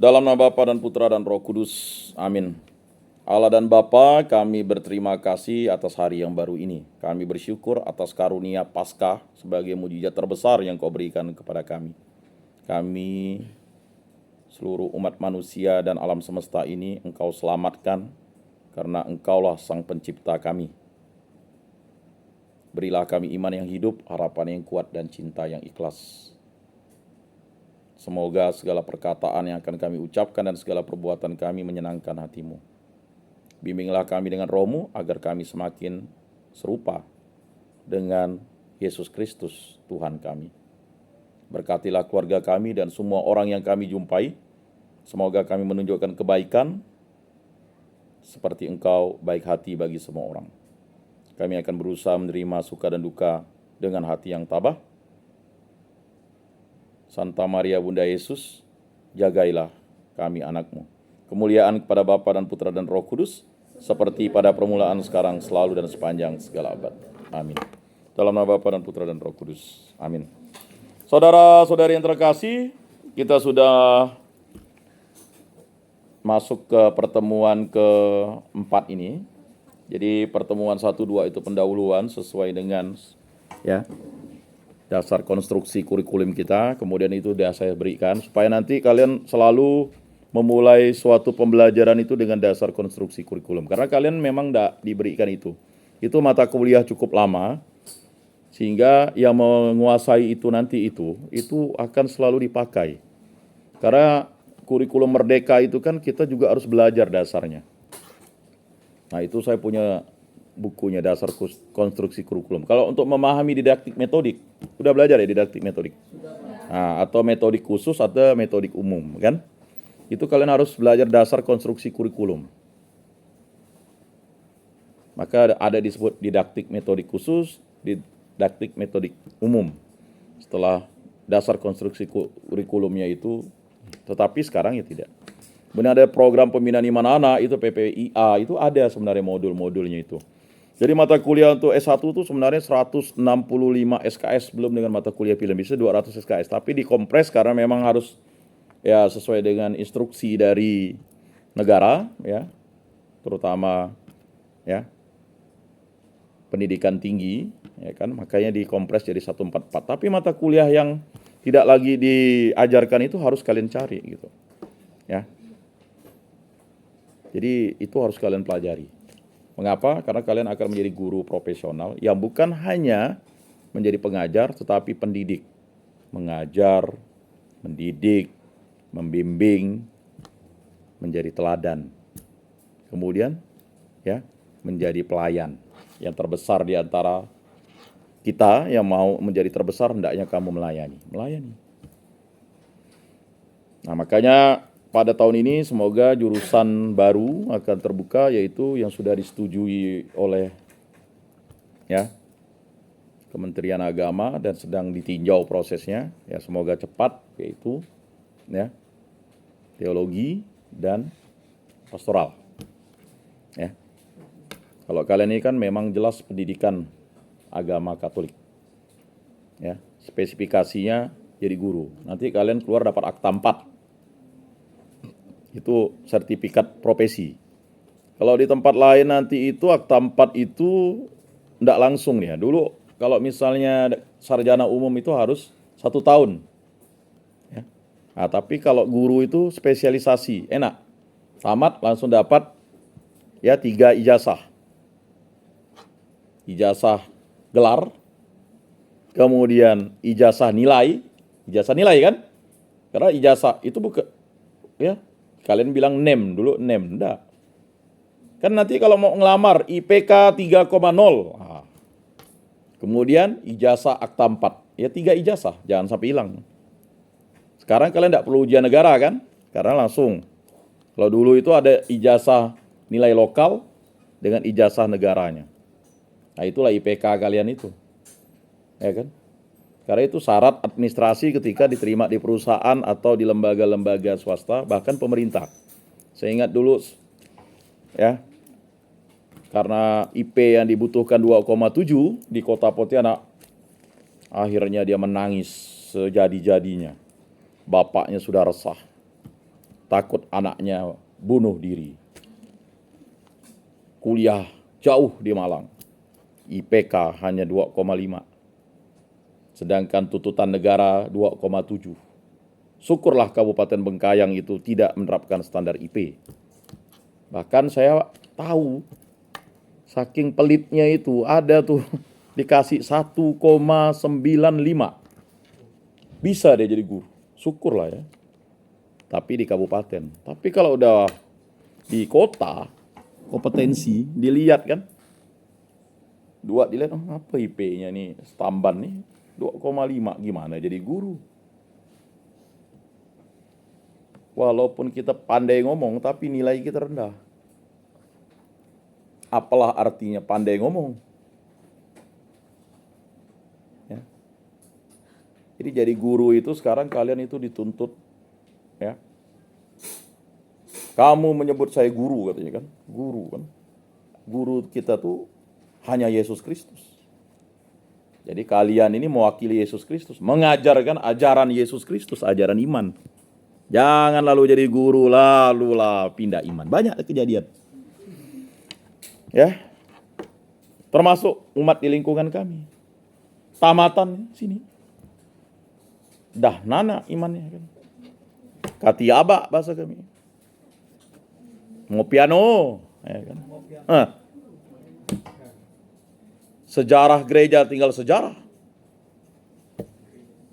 Dalam nama Bapa dan Putra dan Roh Kudus. Amin. Allah dan Bapa, kami berterima kasih atas hari yang baru ini. Kami bersyukur atas karunia Paskah sebagai mujizat terbesar yang Kau berikan kepada kami. Kami, seluruh umat manusia dan alam semesta ini, Engkau selamatkan karena Engkaulah Sang Pencipta kami. Berilah kami iman yang hidup, harapan yang kuat, dan cinta yang ikhlas. Semoga segala perkataan yang akan kami ucapkan dan segala perbuatan kami menyenangkan hati-Mu. Bimbinglah kami dengan Roh-Mu agar kami semakin serupa dengan Yesus Kristus Tuhan kami. Berkatilah keluarga kami dan semua orang yang kami jumpai. Semoga kami menunjukkan kebaikan seperti Engkau baik hati bagi semua orang. Kami akan berusaha menerima suka dan duka dengan hati yang tabah. Santa Maria Bunda Yesus, jagailah kami anak-Mu. Kemuliaan kepada Bapa dan Putra dan Roh Kudus, seperti pada permulaan, sekarang, selalu, dan sepanjang segala abad. Amin. Dalam nama Bapa dan Putra dan Roh Kudus. Amin. Saudara-saudari yang terkasih, kita sudah masuk ke pertemuan keempat ini. Jadi pertemuan 1-2 itu pendahuluan sesuai dengan dasar konstruksi kurikulum kita, kemudian itu sudah saya berikan, supaya nanti kalian selalu memulai suatu pembelajaran itu dengan dasar konstruksi kurikulum. Karena kalian memang tidak diberikan itu. Itu mata kuliah cukup lama, sehingga yang menguasai itu nanti itu akan selalu dipakai. Karena kurikulum merdeka itu kan kita juga harus belajar dasarnya. Nah itu saya punya bukunya, dasar konstruksi kurikulum. Kalau untuk memahami didaktik metodik, sudah belajar ya didaktik metodik? Nah, atau metodik khusus atau metodik umum, kan? Itu kalian harus belajar dasar konstruksi kurikulum. Maka ada disebut didaktik metodik khusus, didaktik metodik umum. Setelah dasar konstruksi kurikulumnya itu, tetapi sekarang ya tidak. Benar ada program pembinaan iman anak, itu PPIA, itu ada sebenarnya modul-modulnya itu. Jadi mata kuliah untuk S1 itu sebenarnya 165 SKS, belum dengan mata kuliah pilihan, bisa 200 SKS. Tapi dikompres karena memang harus ya sesuai dengan instruksi dari negara, ya, terutama ya pendidikan tinggi, ya kan, makanya dikompres jadi 144. Tapi mata kuliah yang tidak lagi diajarkan itu harus kalian cari gitu, ya. Jadi itu harus kalian pelajari. Mengapa? Karena kalian akan menjadi guru profesional yang bukan hanya menjadi pengajar, tetapi pendidik. Mengajar, mendidik, membimbing, menjadi teladan. Kemudian, ya, menjadi pelayan. Yang terbesar di antara kita yang mau menjadi terbesar, hendaknya kamu melayani. Nah, makanya pada tahun ini semoga jurusan baru akan terbuka, yaitu yang sudah disetujui oleh ya Kementerian Agama dan sedang ditinjau prosesnya, ya semoga cepat, yaitu ya teologi dan pastoral. Ya. Kalau kalian ini kan memang jelas pendidikan agama Katolik. Ya, spesifikasinya jadi guru. Nanti kalian keluar dapat akta 4. Itu sertifikat profesi. Kalau di tempat lain nanti itu akta 4 itu tidak langsung ya. Dulu kalau misalnya sarjana umum itu harus 1 tahun. Ya. Nah, tapi kalau guru itu spesialisasi, enak. Tamat langsung dapat ya 3 ijazah. Ijazah gelar, kemudian ijazah nilai kan? Karena ijazah itu bukan ya. Kalian bilang NEM, dulu NEM, enggak. Kan nanti kalau mau ngelamar IPK 3,0. Nah, kemudian ijazah akta 4. Ya 3 ijazah, jangan sampai hilang. Sekarang kalian enggak perlu ujian negara kan? Karena langsung. Kalau dulu itu ada ijazah nilai lokal dengan ijazah negaranya. Nah itulah IPK kalian itu. Ya kan? Karena itu syarat administrasi ketika diterima di perusahaan atau di lembaga-lembaga swasta, bahkan pemerintah. Saya ingat dulu, ya, karena IP yang dibutuhkan 2,7 di Kota Pontianak, akhirnya dia menangis sejadi-jadinya. Bapaknya sudah resah. takut anaknya bunuh diri. Kuliah jauh di Malang. IPK hanya 2,5. Sedangkan tuntutan negara 2,7. Syukurlah Kabupaten Bengkayang itu tidak menerapkan standar IP. Bahkan saya tahu, saking pelitnya itu, ada tuh dikasih 1,95. Bisa dia jadi guru. Syukurlah ya. Tapi di kabupaten. Tapi kalau udah di kota, kompetensi, dilihat kan. Dilihat, apa IP-nya nih, Stamban nih, 2,5, gimana jadi guru? Walaupun kita pandai ngomong, tapi nilai kita rendah. Apalah artinya pandai ngomong? Ya. Jadi jadi guru itu sekarang kalian itu dituntut, ya. Kamu menyebut saya guru katanya kan, guru kan. Guru kita tuh hanya Yesus Kristus. Jadi kalian ini mewakili Yesus Kristus, mengajarkan ajaran Yesus Kristus, ajaran iman. Jangan lalu jadi guru lalu pindah iman. Banyak kejadian. Ya. Termasuk umat di lingkungan kami. Tamatan sini. Dah nana imannya kan. Katiaba bahasa kami. Mau piano, ya kan. Sejarah gereja tinggal sejarah.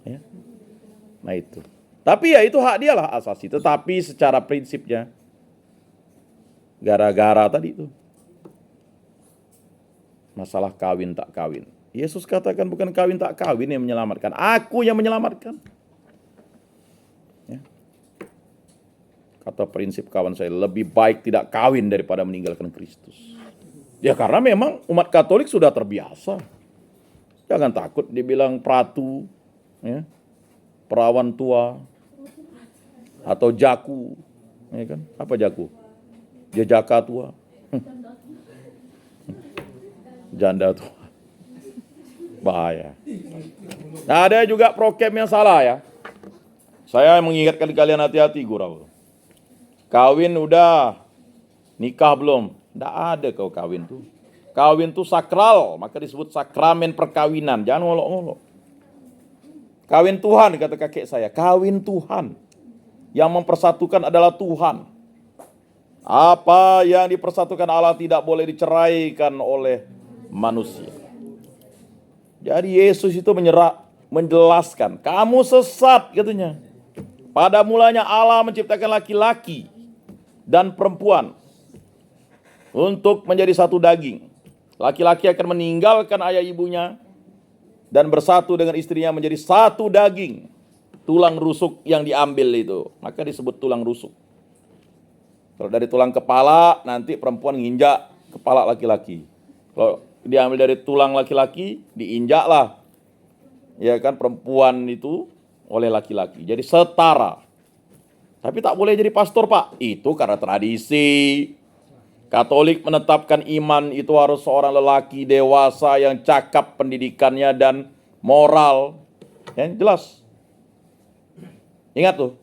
Ya. Nah itu. Tapi ya itu hak dia lah asasi. Tetapi secara prinsipnya, gara-gara tadi itu, masalah kawin tak kawin. Yesus katakan bukan kawin tak kawin yang menyelamatkan. Aku yang menyelamatkan. Ya. Kata prinsip kawan saya, lebih baik tidak kawin daripada meninggalkan Kristus. Ya karena memang umat Katolik sudah terbiasa. Jangan takut dibilang pratu, ya, perawan tua, atau jaku, ya kan? Apa jaku? Jaka tua, janda tua, bahaya. Nah ada juga prokem yang salah ya. Saya mengingatkan kalian hati-hati gurau. Kawin udah, nikah belum? Tidak ada kau kawin tuh. Kawin tuh sakral, maka disebut sakramen perkawinan. Jangan ngolok-ngolok. Kawin Tuhan, kata kakek saya. Kawin Tuhan. Yang mempersatukan adalah Tuhan. Apa yang dipersatukan Allah tidak boleh diceraikan oleh manusia. Jadi Yesus itu menjelaskan, kamu sesat katanya. Pada mulanya Allah menciptakan laki-laki dan perempuan untuk menjadi satu daging. Laki-laki akan meninggalkan ayah ibunya dan bersatu dengan istrinya menjadi satu daging. Tulang rusuk yang diambil itu, maka disebut tulang rusuk. Kalau dari tulang kepala, nanti perempuan nginjak kepala laki-laki. Kalau diambil dari tulang laki-laki, diinjaklah, ya kan, perempuan itu oleh laki-laki. Jadi setara. Tapi tak boleh jadi pastor, Pak. Itu karena tradisi. Katolik menetapkan iman itu harus seorang lelaki dewasa yang cakap pendidikannya dan moral. Ya, jelas. Ingat tuh.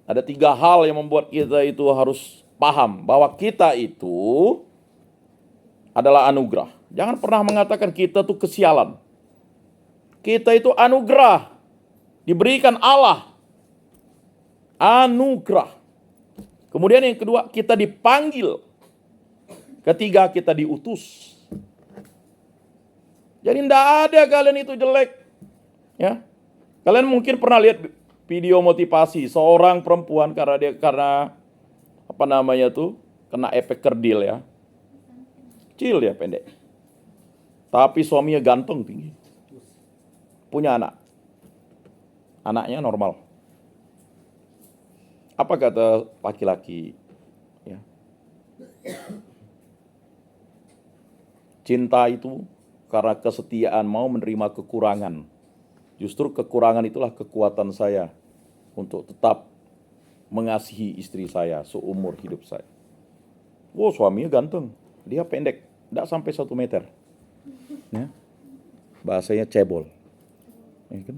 Ada 3 hal yang membuat kita itu harus paham bahwa kita itu adalah anugerah. Jangan pernah mengatakan kita tuh kesialan. Kita itu anugerah. Diberikan Allah. Anugerah. Kemudian yang kedua, kita dipanggil. Ketiga, kita diutus. Jadi tidak ada kalian itu jelek. Ya. Kalian mungkin pernah lihat video motivasi seorang perempuan karena kena efek kerdil ya. Kecil ya, pendek. Tapi suaminya ganteng, tinggi. Punya anak. Anaknya normal. Apa kata laki-laki? Ya. Cinta itu karena kesetiaan, mau menerima kekurangan. Justru kekurangan itulah kekuatan saya untuk tetap mengasihi istri saya seumur hidup saya. Wow, suaminya ganteng, dia pendek, tidak sampai 1 meter. Ya. Bahasanya cebol. Ya kan?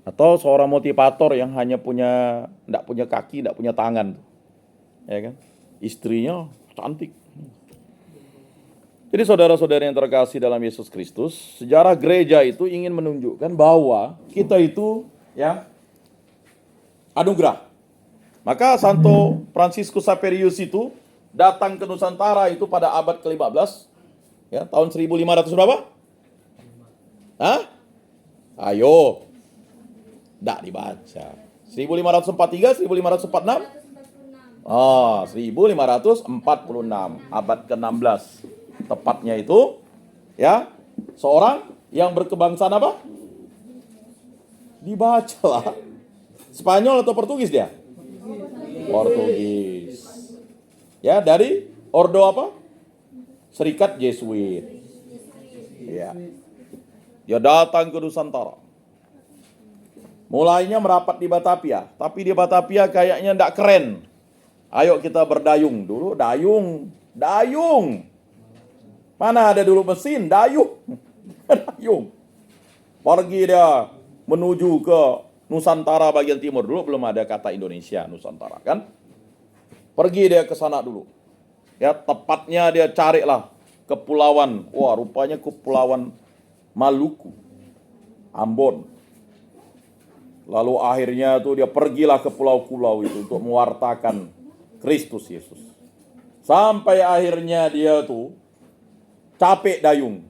Atau seorang motivator yang hanya enggak punya kaki, enggak punya tangan. Ya kan? Istrinya cantik. Jadi saudara-saudara yang terkasih dalam Yesus Kristus, sejarah gereja itu ingin menunjukkan bahwa kita itu ya anugerah. Maka Santo Fransiskus Xaverius itu datang ke Nusantara itu pada abad ke-15, ya, tahun 1500 berapa? Hah? Ayo. Enggak dibaca. 1543, 1546? Oh, 1546, abad ke-16. Tepatnya itu ya, seorang yang berkebangsaan apa? Dibacalah. Spanyol atau Portugis dia? Portugis. Ya, dari ordo apa? Serikat Jesuit. Ya. Dia datang ke Nusantara. Mulainya merapat di Batavia, tapi di Batavia kayaknya enggak keren. Ayo kita berdayung. Dulu dayung. Mana ada dulu mesin? Dayung. Dayung. Pergi dia menuju ke Nusantara bagian timur. Dulu belum ada kata Indonesia, Nusantara kan. Pergi dia ke sana dulu. Ya, tepatnya dia carilah kepulauan. Wah, rupanya kepulauan Maluku, Ambon. Lalu akhirnya tuh dia pergilah ke pulau-pulau itu untuk mewartakan Kristus Yesus. Sampai akhirnya dia tuh capek dayung,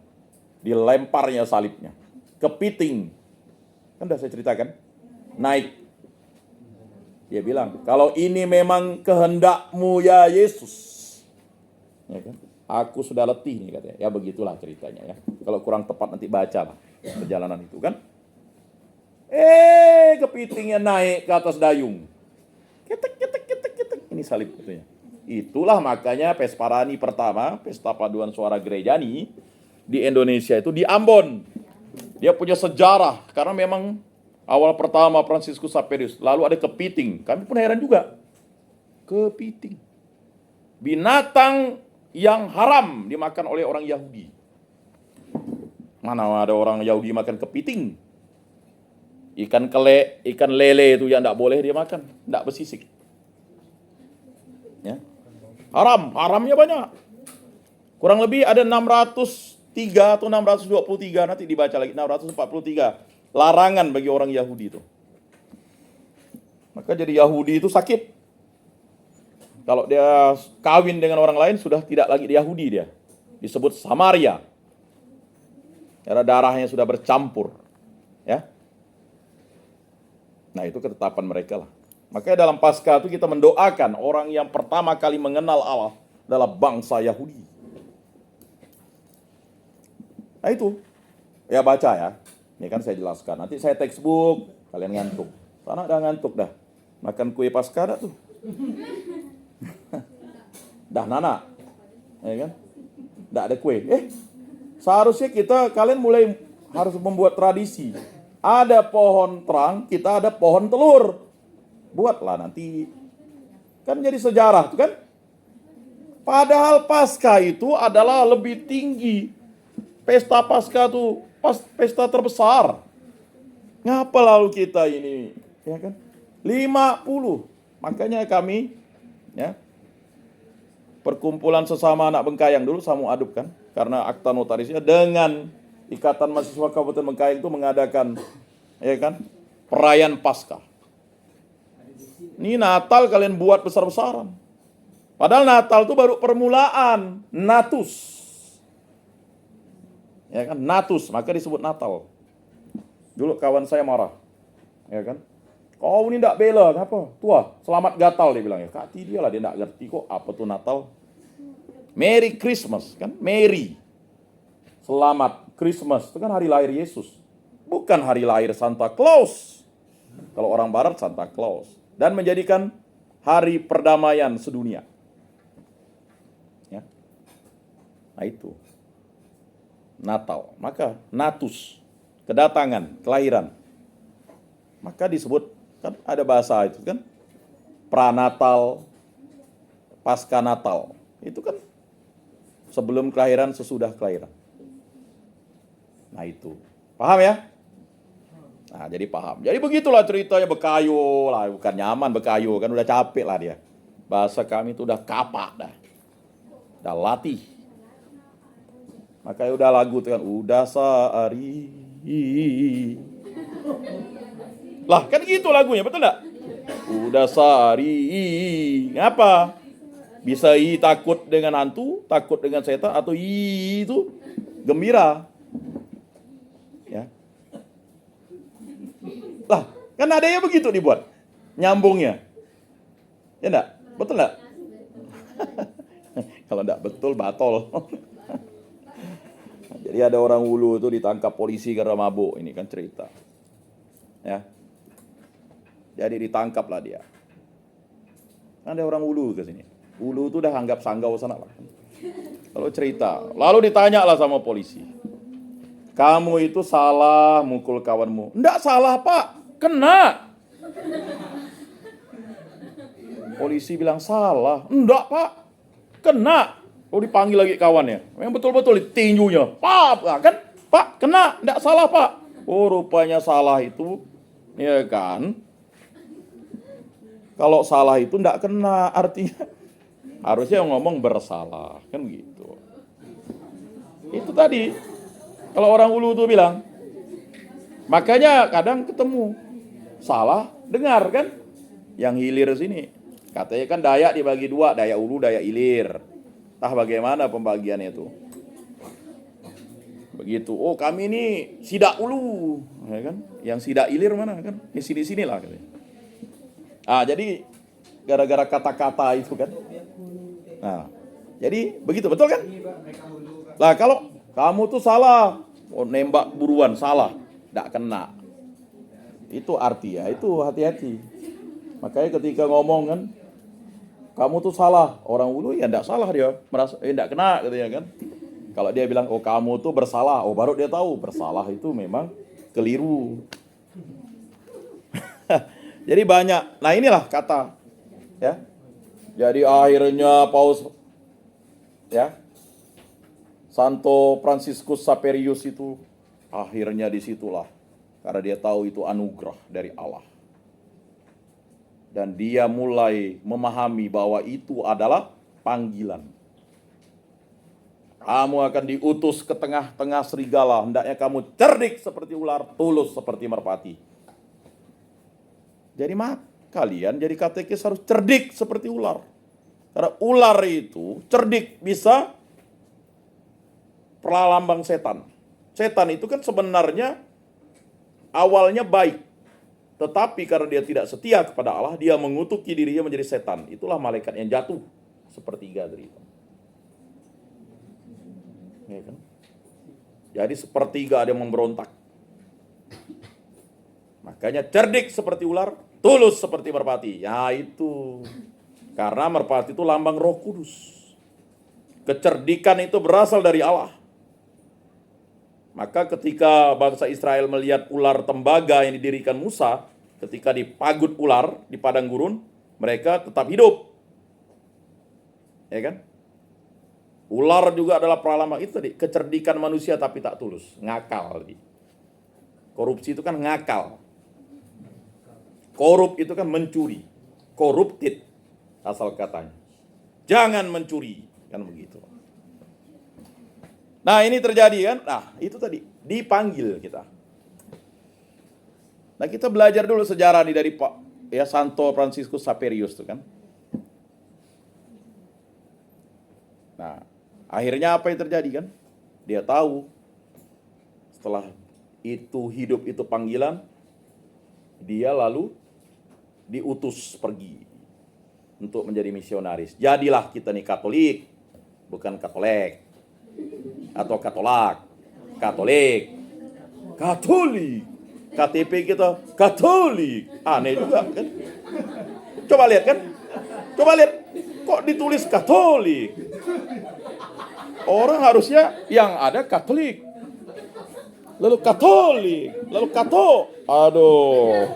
dilemparnya salibnya, kepiting. Kan udah saya ceritakan, naik. Dia bilang, kalau ini memang kehendakmu ya Yesus, ya kan? Aku sudah letih nih katanya. Ya begitulah ceritanya ya. Kalau kurang tepat nanti baca lah perjalanan itu kan. Kepitingnya naik ke atas dayung. Ketek. Ini salib katanya. Itulah makanya Pesparani pertama, Pesta Paduan Suara Gerejani di Indonesia itu di Ambon. Dia punya sejarah karena memang awal pertama Fransiskus Xaverius, lalu ada kepiting. Kami pun heran juga. Kepiting. Binatang yang haram dimakan oleh orang Yahudi. Mana ada orang Yahudi makan kepiting? Ikan lele itu yang enggak boleh dia makan, enggak bersisik. Ya. Haramnya banyak. Kurang lebih ada 603 atau 623, nanti dibaca lagi, 643 larangan bagi orang Yahudi itu. Maka jadi Yahudi itu sakit. Kalau dia kawin dengan orang lain sudah tidak lagi Yahudi dia. Disebut Samaria. Karena darahnya sudah bercampur. Ya. Nah, itu ketetapan mereka lah. Makanya dalam Paskah itu kita mendoakan orang yang pertama kali mengenal Allah adalah bangsa Yahudi. Nah itu, ya baca ya. Ini kan saya jelaskan. Nanti saya textbook, kalian ngantuk. Sana udah ngantuk dah. Makan kue Paskah dah tuh. Dah nana. Ya kan? Nggak ada kue. Seharusnya kalian mulai harus membuat tradisi. Ada pohon terang, kita ada pohon telur. Buatlah nanti. Kan jadi sejarah tuh kan. Padahal Paskah itu adalah lebih tinggi. Pesta Paskah itu pesta terbesar. Ngapa lalu kita ini, ya kan? 50. Makanya kami ya perkumpulan sesama anak Bengkayang dulu Samu Aduk kan, karena akta notarisnya dengan Ikatan Mahasiswa Kabupaten Bengkayang itu mengadakan ya kan perayaan Paskah. Ini Natal kalian buat besar-besaran. Padahal Natal itu baru permulaan, Natus. Ya kan, Natus, maka disebut Natal. Dulu kawan saya marah. Ya kan? Kau ini enggak bela, apa? Tua, selamat gatal dia bilang ya. Kati dia lah, dia enggak ngerti kok apa tuh Natal. Merry Christmas, kan? Merry. Selamat Christmas, itu kan hari lahir Yesus. Bukan hari lahir Santa Claus. Kalau orang barat Santa Claus. Dan menjadikan hari perdamaian sedunia. Ya. Nah itu. Natal. Maka Natus. Kedatangan, kelahiran. Maka disebut, kan ada bahasa itu kan. Pranatal, Pasca Natal. Itu kan sebelum kelahiran, sesudah kelahiran. Nah itu. Paham ya? Nah, jadi paham. Jadi begitulah ceritanya bekayo lah, bukan nyaman bekayo, kan udah capek lah dia. Bahasa kami itu udah kapak dah. Udah latih. Makanya udah lagu tuh kan, udah sehari. Lah, kan gitu lagunya, betul enggak? Udah sehari. Ngapa? Bisa takut dengan hantu, takut dengan setan, atau itu gembira. Ya. Lah, kan adanya begitu dibuat. Nyambungnya. Ya enggak? Betul enggak? Kalau enggak betul, batol. Jadi ada orang Hulu itu ditangkap polisi karena mabuk. Ini kan cerita. Ya. Jadi ditangkaplah dia. Ada orang Hulu ke sini. Hulu itu udah anggap sanggau sana lah. Lalu cerita. Lalu ditanya lah sama polisi. Kamu itu salah mukul kawanmu. Enggak salah, Pak. Kena. Polisi bilang salah. Enggak, Pak. Kena. Lalu dipanggil lagi kawannya. Yang betul-betul ditinjunya. Pak, kan? Pak, kena. Enggak salah, Pak. Oh, rupanya salah itu. Ya kan? Kalau salah itu enggak kena. Artinya harusnya yang ngomong bersalah. Kan gitu. Itu tadi. Kalau orang Hulu tuh bilang. Makanya kadang ketemu. Salah, dengar kan? Yang hilir sini. Katanya kan Dayak dibagi dua. Dayak Hulu, Dayak Ilir. Entah bagaimana pembagiannya itu. Begitu. Oh, kami ini Sidak Hulu. Ya kan? Yang Sidak Ilir mana kan? Ya sini-sini lah. Jadi gara-gara kata-kata itu kan. Nah, jadi begitu, betul kan? Lah kalau kamu tuh salah, nembak buruan salah, enggak kena. Itu arti ya, itu hati-hati. Makanya ketika ngomong kan, kamu tuh salah, orang Hulu ya enggak salah dia, merasa enggak kena katanya kan. Kalau dia bilang oh kamu tuh bersalah, oh baru dia tahu bersalah itu memang keliru. Jadi banyak. Nah, inilah kata ya. Jadi akhirnya Paus ya Santo Franciscus Saperius itu akhirnya disitulah karena dia tahu itu anugerah dari Allah. Dan dia mulai memahami bahwa itu adalah panggilan. Kamu akan diutus ke tengah-tengah serigala, hendaknya kamu cerdik seperti ular, tulus seperti merpati. Jadi kalian jadi katekis harus cerdik seperti ular. Karena ular itu cerdik bisa pralambang setan. Setan itu kan sebenarnya awalnya baik. Tetapi karena dia tidak setia kepada Allah, dia mengutuki dirinya menjadi setan. Itulah malaikat yang jatuh sepertiga dari itu. Ya kan? Jadi sepertiga ada yang memberontak. Makanya cerdik seperti ular, tulus seperti merpati. Ya itu. Karena merpati itu lambang Roh Kudus. Kecerdikan itu berasal dari Allah. Maka ketika bangsa Israel melihat ular tembaga yang didirikan Musa, ketika dipagut ular di padang gurun, mereka tetap hidup. Ya kan? Ular juga adalah pralambang itu tadi, kecerdikan manusia tapi tak tulus, ngakal. Korupsi itu kan ngakal. Korup itu kan mencuri. Corrupted asal katanya. Jangan mencuri, kan begitu. Nah, ini terjadi kan? Nah, itu tadi dipanggil kita. Nah, kita belajar dulu sejarah nih dari Pak ya Santo Franciscus Saperius itu kan. Nah, akhirnya apa yang terjadi kan? Dia tahu setelah itu hidup itu panggilan, dia lalu diutus pergi untuk menjadi misionaris. Jadilah kita nih Katolik, bukan Katolek. Atau Katolak. Katolik. Katolik. KTP kita Katolik. Aneh juga kan? Coba lihat kan? Coba lihat. Kok ditulis Katolik? Orang harusnya yang ada Katolik. Lalu Katolik. Lalu Kato. Aduh.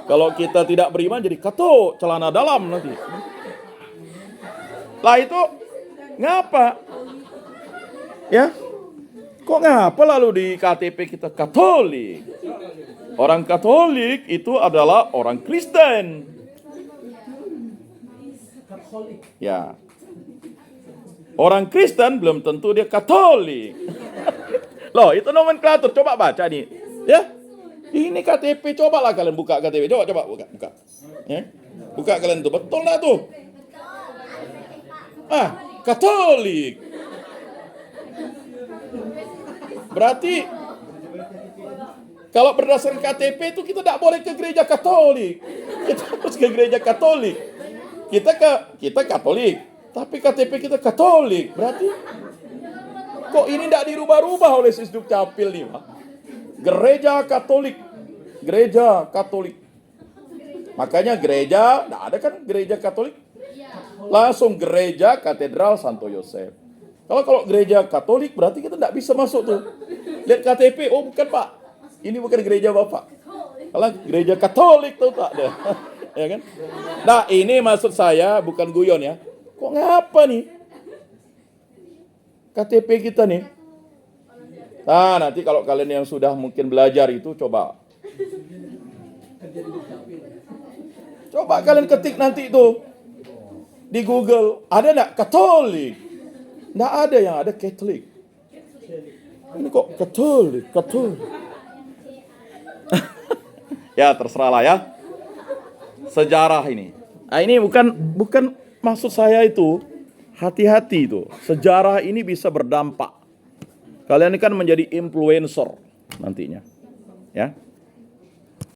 Kalau kita tidak beriman jadi kato, celana dalam nanti. Lah itu ngapa? Ya? Kok ngapa lalu di KTP kita Katolik? Orang Katolik itu adalah orang Kristen. Ya. Orang Kristen belum tentu dia Katolik. Loh, itu nomenklatur. Coba baca nih. Ya. Ini KTP, cobalah kalian buka KTP. Coba buka. Ya. Buka kalian tuh. Betul enggak tuh? Katolik. Berarti kalau berdasarkan KTP itu kita tidak boleh ke gereja Katolik. Kita harus ke gereja Katolik. Kita Katolik, tapi KTP kita Katolik. Berarti kok ini tidak dirubah-rubah oleh Sisduk Capil nih, Pak? Gereja Katolik. Makanya gereja, tidak ada kan gereja Katolik? Langsung gereja Katedral Santo Yosef. Kalau gereja Katolik berarti kita tidak bisa masuk tuh. Lihat KTP, oh bukan Pak. Ini bukan gereja Bapak. Kalau gereja Katolik tuh tak ada. Ya kan? Nah, ini maksud saya bukan guyon ya. Kok ngapa nih? KTP kita nih. Nah, nanti kalau kalian yang sudah mungkin belajar itu coba kalian ketik nanti itu di Google, ada enggak Katolik? Enggak ada, yang ada Katolik. Ini kok Katolik. Ya, terserah lah ya. Sejarah ini. Nah, ini bukan maksud saya itu. Hati-hati itu. Sejarah ini bisa berdampak. Kalian ini kan menjadi influencer nantinya. Ya.